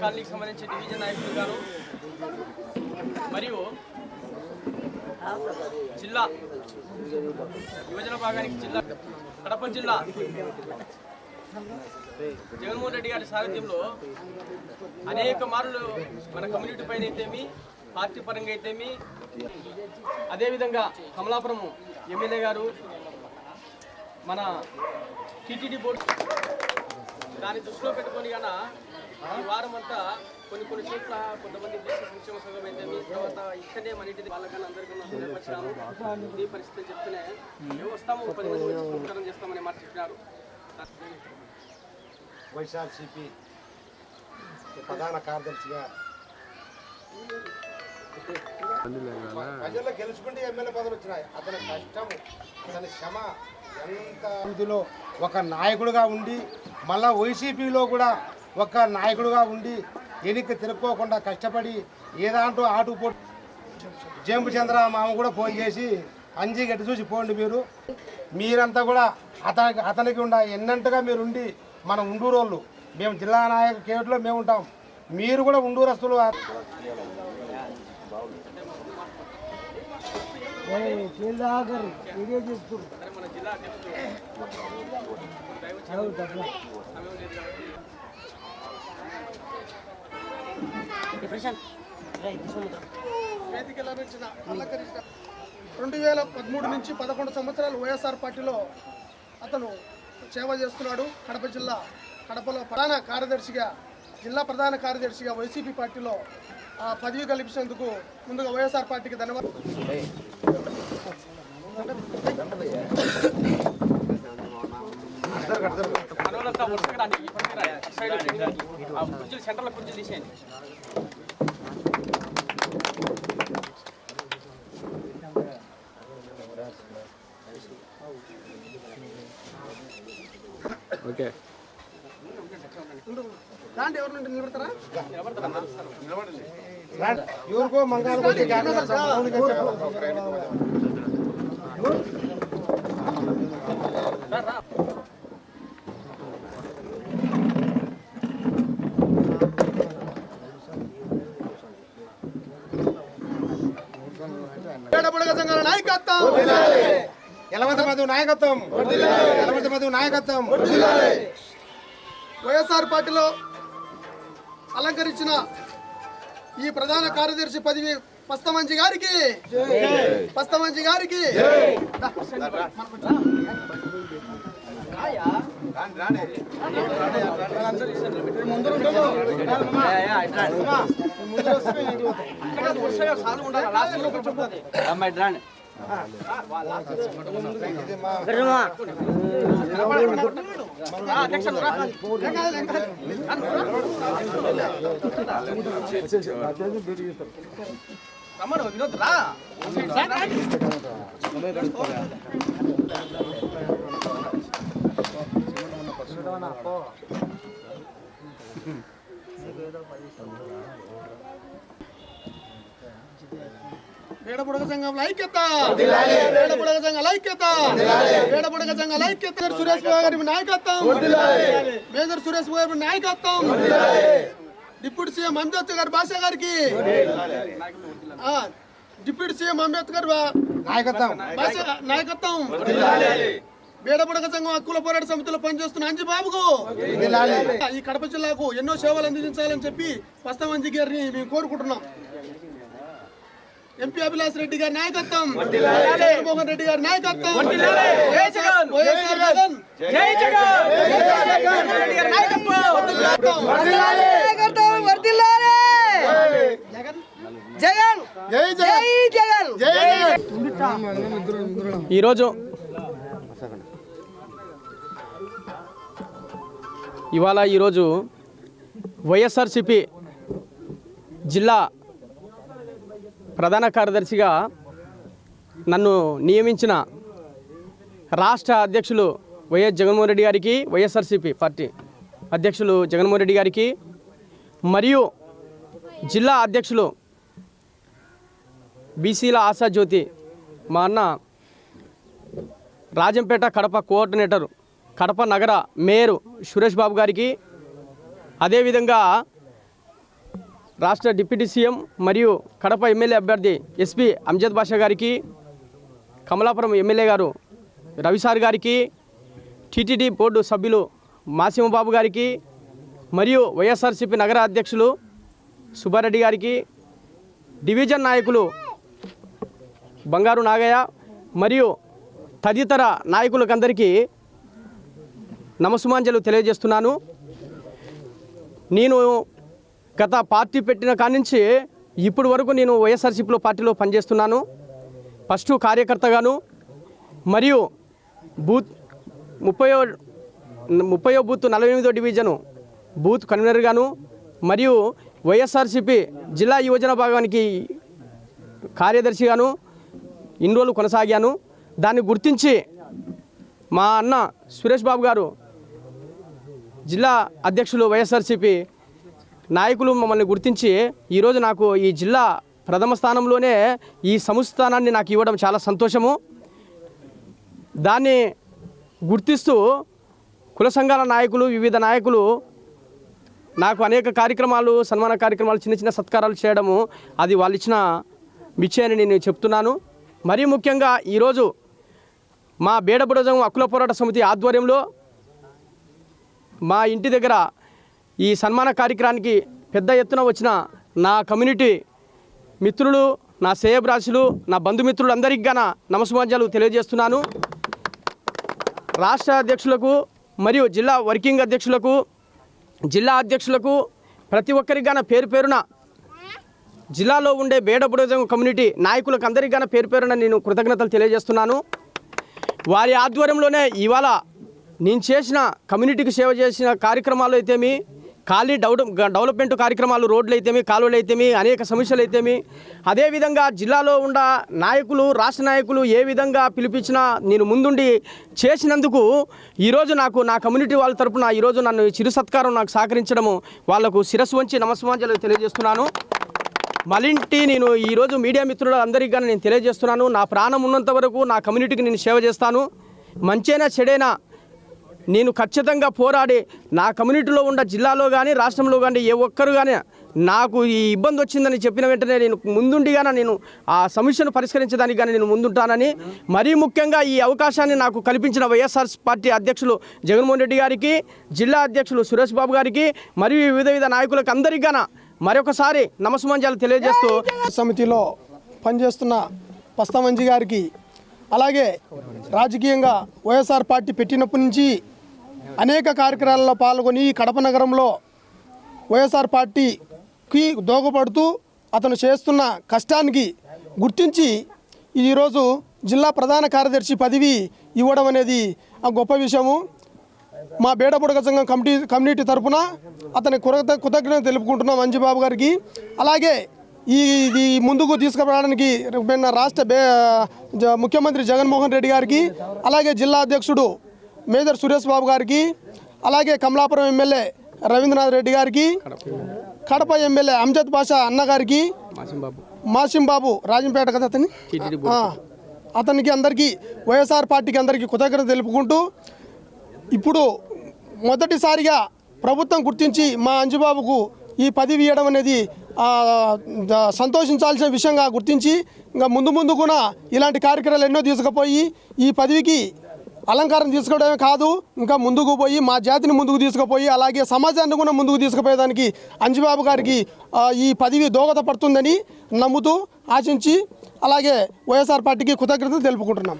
కాలనీకి సంబంధించి డివిజన్ నాయకులు గారు మరియు జిల్లా యువజన భాగానికి జిల్లా కడప జిల్లా జగన్మోహన్ రెడ్డి గారి సారథ్యంలో అనేక మార్లు మన కమ్యూనిటీ పైన అయితేమి పార్టీ పరంగా అయితేమి అదేవిధంగా కమలాపురం ఎమ్మెల్యే గారు మన టీటీడీ బోర్డు దాన్ని దృష్టిలో పెట్టుకొని కన్నా ఈ వారం అంతా కొన్ని చోట్ల కొంతమంది దేశ సంక్షేమ సంఘం అయితే తర్వాత ఇక్కడే మన ఇంటి వాళ్ళకన్నా అందరికన్నా నేర్పరిచినాము ఈ పరిస్థితి చెప్తేనే మేము వస్తాము 10 మంది వచ్చి ఉపకారం చేస్తామని మాట చెప్పినారు. వైఎస్ఆర్సీపీ ప్రధాన కార్యదర్శిగా ప్రజల్లో గెలుచుకుంటే ఎమ్మెల్యే పదవులు వచ్చినాయి. అతని కష్టం అతని శ్రమ ఎంత ఇందులో ఒక నాయకుడుగా ఉండి మళ్ళా వైసీపీలో కూడా ఒక నాయకుడుగా ఉండి ఎన్నిక తిరుక్కోకుండా కష్టపడి ఏదాంటూ ఆటు పోటీ జంపు చంద్ర మామ కూడా ఫోన్ చేసి అంజీ గట్టి చూసి పోండి మీరంతా కూడా అతనికి ఉండ ఎన్నంతగా మీరు ఉండి మన ఉండూరు వాళ్ళు మేము జిల్లా నాయక కేటులో మేము ఉంటాం, మీరు కూడా ఉండూరస్తులు వేదిక లభించిన 2013 నుంచి 11 సంవత్సరాలు వైఎస్ఆర్ పార్టీలో అతను సేవ చేస్తున్నాడు. కడప జిల్లా కడపలో ప్రధాన కార్యదర్శిగా జిల్లా ప్రధాన కార్యదర్శిగా వైసీపీ పార్టీలో పదవి కల్పించినందుకు ముందుగా వైఎస్ఆర్ పార్టీకి ధన్యవాదాలు. సెంటర్లో కుర్చీ తీసేయండి. ఓకే దాంట్లో ఎవరి నుండి నిలబడతారా? ఎవరికో మంగాళ నాయకత్వం వైఎస్ఆర్ పార్టీలో అలంకరించిన ఈ ప్రధాన కార్యదర్శి పదవి పస్తమంచి గారికి వినోద్ రా వేడబుడగ సంఘం ఐక్యత, వేడబుడగ సంఘం ఐక్యత, వేడబుడగ సంఘం ఐక్యత. సురేష్ బాబు గారి నాయకత్వం, మేజర్ సురేష్ బాబు గారి నాయకత్వం, డిప్యూటీ సీఎం అంబేద్కర్ గారి భాష గారికి, డిప్యూటీ సీఎం అంబేద్కర్ నాయకత్వం, వేడబుడగ సంఘం హక్కుల పోరాట సమితిలో పనిచేస్తున్న అంజి బాబుకు, ఈ కడప జిల్లాకు ఎన్నో సేవలు అందించాలని చెప్పి పస్తమంజి గారిని మేము కోరుకుంటున్నాం. ఎంపీ అభిలాష్ రెడ్డి గారి నాయకత్వం, జగన్మోహన్ రెడ్డి గారి నాయకత్వం, ఈరోజు వైఎస్ఆర్సీపీ జిల్లా ప్రధాన కార్యదర్శిగా నన్ను నియమించిన రాష్ట్ర అధ్యక్షులు వైఎస్ జగన్మోహన్ రెడ్డి గారికి, వైఎస్ఆర్సీపీ పార్టీ అధ్యక్షులు జగన్మోహన్ రెడ్డి గారికి మరియు జిల్లా అధ్యక్షులు బీసీల ఆశాజ్యోతి మా అన్న రాజంపేట కడప కోఆర్డినేటర్ కడప నగర మేయర్ సురేష్ బాబు గారికి అదేవిధంగా రాష్ట్ర డిప్యూటీ సీఎం మరియు కడప ఎమ్మెల్యే అభ్యర్థి ఎస్పీ అంజద్ బాషా గారికి, కమలాపురం ఎమ్మెల్యే గారు రవిసార్ గారికి, టీటీడీ బోర్డు సభ్యులు మాసిమబాబు గారికి మరియు వైఎస్ఆర్సీపీ నగర అధ్యక్షులు సుబ్బారెడ్డి గారికి, డివిజన్ నాయకులు బంగారు నాగయ్య మరియు తదితర నాయకులకందరికీ నమస్సుమాంజలు తెలియజేస్తున్నాను. నేను గత పార్టీ పెట్టిన కాడి నుంచి ఇప్పటి వరకు నేను వైఎస్ఆర్సీపీలో పార్టీలో పనిచేస్తున్నాను. ఫస్ట్ కార్యకర్తగాను మరియు బూత్ 30వ బూత్ 48వ డివిజను బూత్ కన్వీనర్గాను మరియు వైఎస్ఆర్సీపీ జిల్లా యువజన భాగానికి కార్యదర్శిగాను ఇన్ని రోజులు కొనసాగాను. దాన్ని గుర్తించి మా అన్న సురేష్ బాబు గారు జిల్లా అధ్యక్షులు వైఎస్ఆర్సీపీ నాయకులు మమ్మల్ని గుర్తించి ఈరోజు నాకు ఈ జిల్లా ప్రథమ స్థానంలోనే ఈ సంస్థానాన్ని నాకు ఇవ్వడం చాలా సంతోషము. దాన్ని గుర్తిస్తూ కుల సంఘాల నాయకులు, వివిధ నాయకులు నాకు అనేక కార్యక్రమాలు, సన్మాన కార్యక్రమాలు, చిన్న చిన్న సత్కారాలు చేయడము అది వాళ్ళు ఇచ్చిన మిచ్చే అని నేను చెప్తున్నాను. మరీ ముఖ్యంగా ఈరోజు మా బేడబుడజం హక్కుల పోరాట సమితి ఆధ్వర్యంలో మా ఇంటి దగ్గర ఈ సన్మాన కార్యక్రమానికి పెద్ద ఎత్తున వచ్చిన నా కమ్యూనిటీ మిత్రులు, నా శ్రేయభిలాషులు, నా బంధుమిత్రులు అందరికీ గాన నమస్సుమాంజలు తెలియజేస్తున్నాను. రాష్ట్ర అధ్యక్షులకు మరియు జిల్లా వర్కింగ్ అధ్యక్షులకు, జిల్లా అధ్యక్షులకు ప్రతి ఒక్కరికి గాన పేరు పేరున, జిల్లాలో ఉండే బేడబుడజం కమ్యూనిటీ నాయకులకు అందరికీ గాన పేరు పేరున నేను కృతజ్ఞతలు తెలియజేస్తున్నాను. వారి ఆధ్వర్యంలోనే ఇవాళ నేను చేసిన కమ్యూనిటీకి సేవ చేసిన కార్యక్రమాలు అయితేమి, ఖాళీ డెవలప్మెంట్ కార్యక్రమాలు, రోడ్లు అయితేమి, కాలువలు అయితేమి, అనేక సమస్యలు అయితేమి, అదేవిధంగా జిల్లాలో ఉన్న నాయకులు, రాష్ట్ర నాయకులు ఏ విధంగా పిలిపించినా నేను ముందుండి చేసినందుకు ఈరోజు నాకు నా కమ్యూనిటీ వాళ్ళ తరపున ఈరోజు నన్ను చిరు సత్కారం నాకు సహకరించడము వాళ్లకు శిరస్సు వంచి నమస్సుమాంజలు తెలియజేస్తున్నాను. మళ్ళీ నేను ఈరోజు మీడియా మిత్రులు అందరికీ కానీ నేను తెలియజేస్తున్నాను, నా ప్రాణం ఉన్నంత వరకు నా కమ్యూనిటీకి నేను సేవ చేస్తాను. మంచైనా చెడైనా నేను ఖచ్చితంగా పోరాడి నా కమ్యూనిటీలో ఉన్న జిల్లాలో కానీ రాష్ట్రంలో కానీ ఏ ఒక్కరు కానీ నాకు ఈ ఇబ్బంది వచ్చిందని చెప్పిన వెంటనే నేను ముందుండిగానే నేను ఆ సమస్యను పరిష్కరించడానికి కానీ నేను ముందుంటానని, మరీ ముఖ్యంగా ఈ అవకాశాన్ని నాకు కల్పించిన వైఎస్ఆర్ పార్టీ అధ్యక్షులు జగన్మోహన్ రెడ్డి గారికి, జిల్లా అధ్యక్షులు సురేష్ బాబు గారికి మరియు వివిధ నాయకులకు అందరికీ గాన మరొకసారి నమస్సుమాంజలు తెలియజేస్తూ సమితిలో పనిచేస్తున్న పస్తామంజి గారికి, అలాగే రాజకీయంగా వైఎస్ఆర్ పార్టీ పెట్టినప్పటి నుంచి అనేక కార్యక్రమాల్లో పాల్గొని కడప నగరంలో వైఎస్ఆర్ పార్టీకి దోహదపడుతూ అతను చేస్తున్న కష్టానికి గుర్తించి ఈరోజు జిల్లా ప్రధాన కార్యదర్శి పదవి ఇవ్వడం అనేది గొప్ప విషయము. మా బేడబుడగ సంఘం కమ్యూనిటీ తరఫున అతని కృతజ్ఞత తెలుపుకుంటున్నాం అంజిబాబు గారికి. అలాగే ఇది ముందుకు తీసుకురావడానికి రాష్ట్ర ముఖ్యమంత్రి జగన్మోహన్ రెడ్డి గారికి, అలాగే జిల్లా అధ్యక్షుడు మేజర్ సురేష్ బాబు గారికి, అలాగే కమలాపురం ఎమ్మెల్యే రవీంద్రనాథ్ రెడ్డి గారికి, కడప ఎమ్మెల్యే అంజద్ బాషా అన్న గారికి, మాసింబాబు రాజంపేట కదా అతనికి అందరికీ వైఎస్ఆర్ పార్టీకి అందరికీ కృతజ్ఞత తెలుపుకుంటూ, ఇప్పుడు మొదటిసారిగా ప్రభుత్వం గుర్తించి మా అంజుబాబుకు ఈ పదవి ఇవ్వడం అనేది సంతోషించాల్సిన విషయంగా గుర్తించి ఇంకా ముందు కూడా ఇలాంటి కార్యక్రమాలు ఎన్నో తీసుకుపోయి ఈ పదవికి అలంకారం తీసుకోవడమే కాదు, ఇంకా ముందుకు పోయి మా జాతిని ముందుకు తీసుకుపోయి అలాగే సమాజాన్ని కూడా ముందుకు తీసుకుపోయేదానికి అంజిబాబు గారికి ఈ పదవి దోహదపడుతుందని నమ్ముతూ ఆశించి అలాగే వైఎస్ఆర్ పార్టీకి కృతజ్ఞతలు తెలుపుకుంటున్నాం.